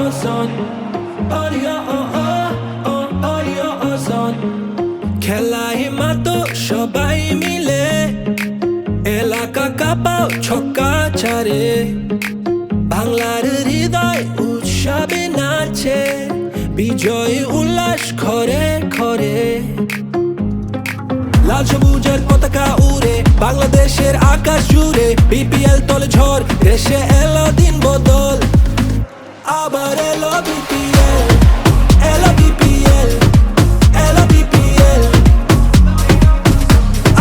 ozon, audio ozon. খেলায় মাতো সবাই মিলে, এলাকা কাঁপাও ছক্কা ছাড়ে, বাংলার হৃদয় উৎসবে নাচে, বিজয় উল্লাস ঘরে ঘরে। লাল সবুজের পতাকা উড়ে বাংলাদেশের আকাশ জুড়ে, বিপিএল তলে ঝড়, দেশে এলো দিন বদল। আবার এলো বিপিএল, এলো বিপিএল, এলো বিপিএল।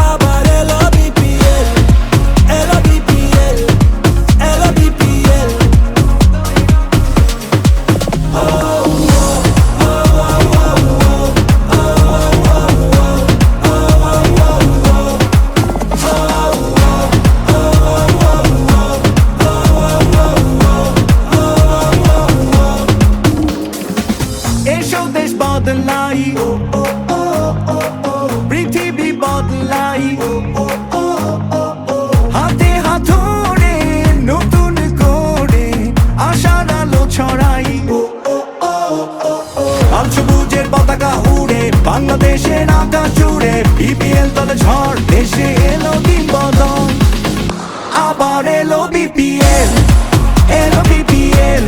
আবার এলো বিপিএল, এলো বিপিএল, এলো বিপিএল। এসো দেশ বদলাই, পৃথিবী বদলাই, হাতে হাত ধরে নতুন করে আশার আলো ছড়াই। লাল সবুজের পতাকা উড়ে বাংলাদেশের আকাশ জুড়ে, বিপিএল তলে ঝড়, দেশে এলো দিন বদল। আবার এলো বিপিএল, এলো বিপিএল।